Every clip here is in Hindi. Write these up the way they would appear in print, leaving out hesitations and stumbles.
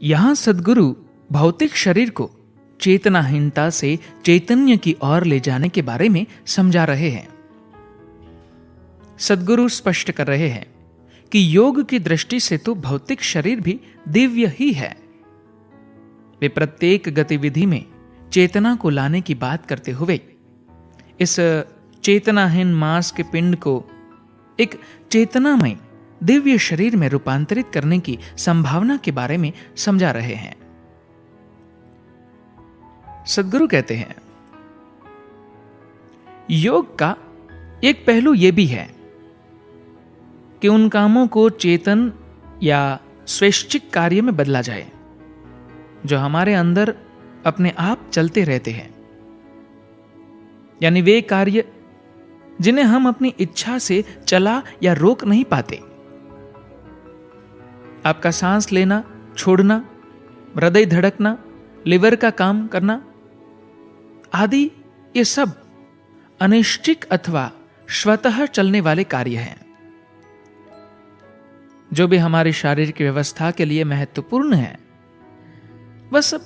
यहां सद्गुरु भौतिक शरीर को चेतनाहीनता से चैतन्य की ओर ले जाने के बारे में समझा रहे हैं। सद्गुरु स्पष्ट कर रहे हैं कि योग की दृष्टि से तो भौतिक शरीर भी दिव्य ही है। वे प्रत्येक गतिविधि में चेतना को लाने की बात करते हुए इस चेतनाहीन मांस के पिंड को एक चेतनामय दिव्य शरीर में रूपांतरित करने की संभावना के बारे में समझा रहे हैं। सद्गुरु कहते हैं, योग का एक पहलू यह भी है कि उन कामों को चेतन या स्वैच्छिक कार्य में बदला जाए जो हमारे अंदर अपने आप चलते रहते हैं, यानी वे कार्य जिन्हें हम अपनी इच्छा से चला या रोक नहीं पाते। आपका सांस लेना, छोड़ना, हृदय धड़कना, लिवर का काम करना आदि ये सब अनिश्चित अथवा स्वतः चलने वाले कार्य हैं। जो भी हमारी शारीरिक व्यवस्था के लिए महत्वपूर्ण है वह सब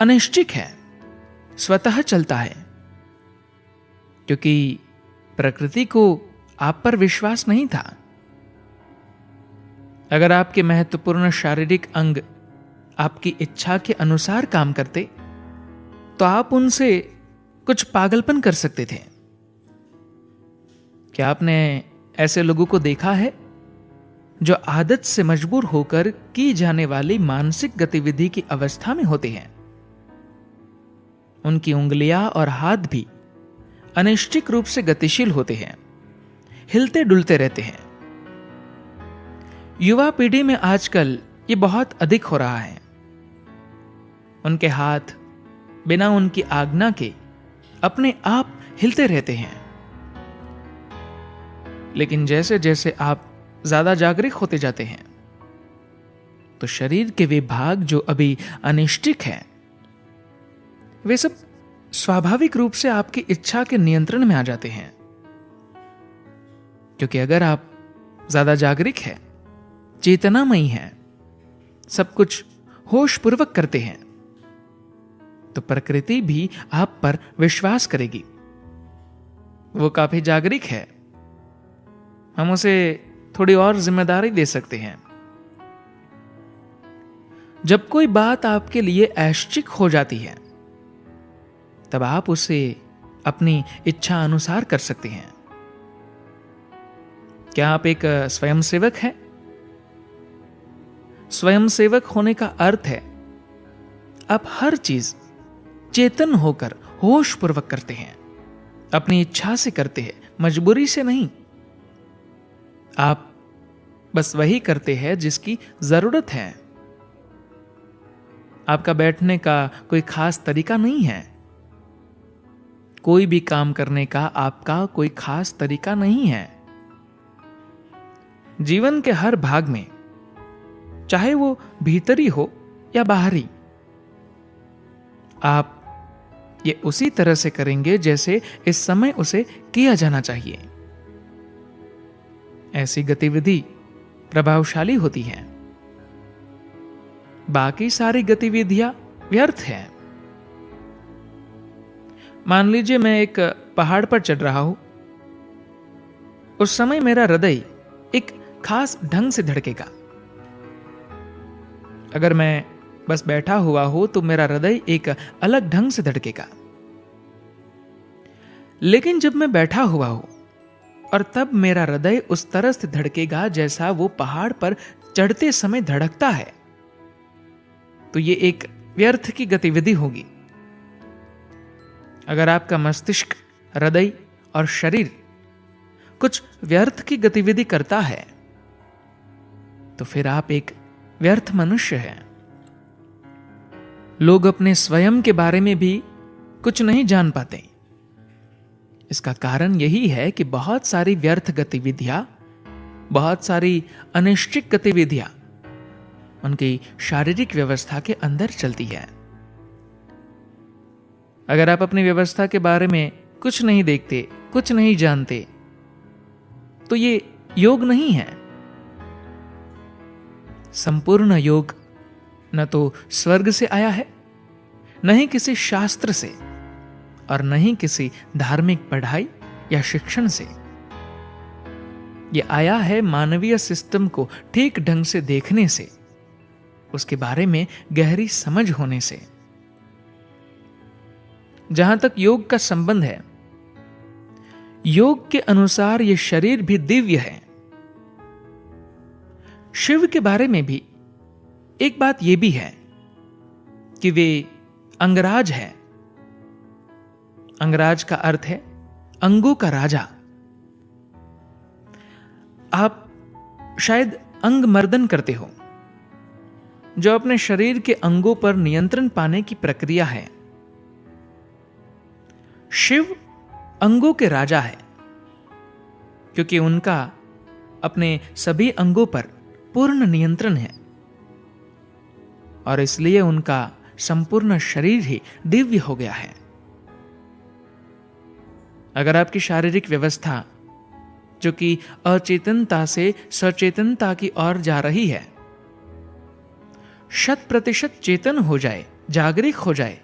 अनिश्चित है, स्वतः चलता है, क्योंकि प्रकृति को आप पर विश्वास नहीं था। अगर आपके महत्वपूर्ण शारीरिक अंग आपकी इच्छा के अनुसार काम करते तो आप उनसे कुछ पागलपन कर सकते थे। क्या आपने ऐसे लोगों को देखा है जो आदत से मजबूर होकर की जाने वाली मानसिक गतिविधि की अवस्था में होते हैं? उनकी उंगलियां और हाथ भी अनिश्चित रूप से गतिशील होते हैं, हिलते डुलते रहते हैं। युवा पीढ़ी में आजकल ये बहुत अधिक हो रहा है। उनके हाथ बिना उनकी आज्ञा के अपने आप हिलते रहते हैं। लेकिन जैसे जैसे आप ज्यादा जागरूक होते जाते हैं तो शरीर के वे भाग जो अभी अनिश्चित हैं वे सब स्वाभाविक रूप से आपकी इच्छा के नियंत्रण में आ जाते हैं। क्योंकि अगर आप ज्यादा जागरूक हैं, चेतनामयी हैं, सब कुछ होश पूर्वक करते हैं, तो प्रकृति भी आप पर विश्वास करेगी। वो काफी जागरूक है, हम उसे थोड़ी और जिम्मेदारी दे सकते हैं। जब कोई बात आपके लिए ऐच्छिक हो जाती है तब आप उसे अपनी इच्छा अनुसार कर सकते हैं। क्या आप एक स्वयंसेवक हैं? स्वयंसेवक होने का अर्थ है आप हर चीज चेतन होकर होश पूर्वक करते हैं, अपनी इच्छा से करते हैं, मजबूरी से नहीं। आप बस वही करते हैं जिसकी जरूरत है। आपका बैठने का कोई खास तरीका नहीं है, कोई भी काम करने का आपका कोई खास तरीका नहीं है। जीवन के हर भाग में, चाहे वो भीतरी हो या बाहरी, आप ये उसी तरह से करेंगे जैसे इस समय उसे किया जाना चाहिए। ऐसी गतिविधि प्रभावशाली होती है, बाकी सारी गतिविधियां व्यर्थ हैं। मान लीजिए मैं एक पहाड़ पर चढ़ रहा हूं, उस समय मेरा हृदय एक खास ढंग से धड़केगा। अगर मैं बस बैठा हुआ हूं तो मेरा हृदय एक अलग ढंग से धड़केगा। लेकिन जब मैं बैठा हुआ हूं और तब मेरा हृदय उस तरह से धड़केगा जैसा वो पहाड़ पर चढ़ते समय धड़कता है, तो ये एक व्यर्थ की गतिविधि होगी। अगर आपका मस्तिष्क, हृदय और शरीर कुछ व्यर्थ की गतिविधि करता है तो फिर आप एक व्यर्थ मनुष्य हैं। लोग अपने स्वयं के बारे में भी कुछ नहीं जान पाते। इसका कारण यही है कि बहुत सारी व्यर्थ गतिविधियां, बहुत सारी अनिश्चित गतिविधियां उनकी शारीरिक व्यवस्था के अंदर चलती है। अगर आप अपनी व्यवस्था के बारे में कुछ नहीं देखते, कुछ नहीं जानते, तो ये योग नहीं है। संपूर्ण योग न तो स्वर्ग से आया है, न ही किसी शास्त्र से, और न ही किसी धार्मिक पढ़ाई या शिक्षण से। यह आया है मानवीय सिस्टम को ठीक ढंग से देखने से, उसके बारे में गहरी समझ होने से। जहां तक योग का संबंध है, योग के अनुसार यह शरीर भी दिव्य है। शिव के बारे में भी एक बात यह भी है कि वे अंगराज है। अंगराज का अर्थ है अंगों का राजा। आप शायद अंग मर्दन करते हो, जो अपने शरीर के अंगों पर नियंत्रण पाने की प्रक्रिया है। शिव अंगों के राजा है, क्योंकि उनका अपने सभी अंगों पर पूर्ण नियंत्रण है, और इसलिए उनका संपूर्ण शरीर ही दिव्य हो गया है। अगर आपकी शारीरिक व्यवस्था, जो कि अचेतनता से सचेतनता की ओर जा रही है, 100% चेतन हो जाए, जागरूक हो जाए,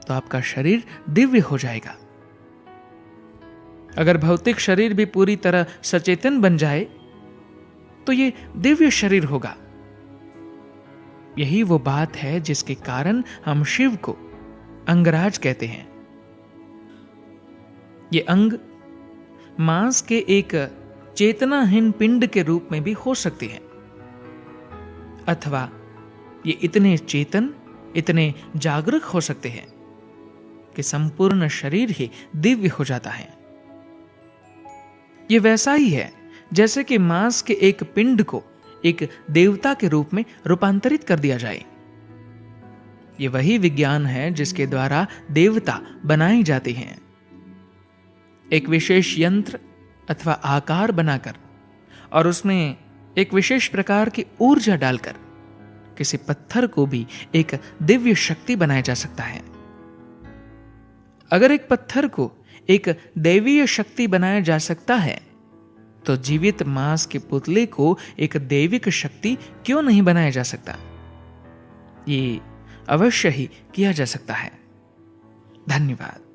तो आपका शरीर दिव्य हो जाएगा। अगर भौतिक शरीर भी पूरी तरह सचेतन बन जाए, तो यह दिव्य शरीर होगा। यही वो बात है जिसके कारण हम शिव को अंगराज कहते हैं। ये अंग मांस के एक चेतनाहीन पिंड के रूप में भी हो सकते हैं, अथवा ये इतने चेतन, इतने जागरूक हो सकते हैं कि संपूर्ण शरीर ही दिव्य हो जाता है। ये वैसा ही है जैसे कि मांस के एक पिंड को एक देवता के रूप में रूपांतरित कर दिया जाए। ये वही विज्ञान है जिसके द्वारा देवता बनाए जाते हैं। एक विशेष यंत्र अथवा आकार बनाकर और उसमें एक विशेष प्रकार की ऊर्जा डालकर किसी पत्थर को भी एक दिव्य शक्ति बनाया जा सकता है। अगर एक पत्थर को एक दैवीय शक्ति बनाया जा सकता है, तो जीवित मांस के पुतले को एक दैविक शक्ति क्यों नहीं बनाया जा सकता? ये अवश्य ही किया जा सकता है। धन्यवाद।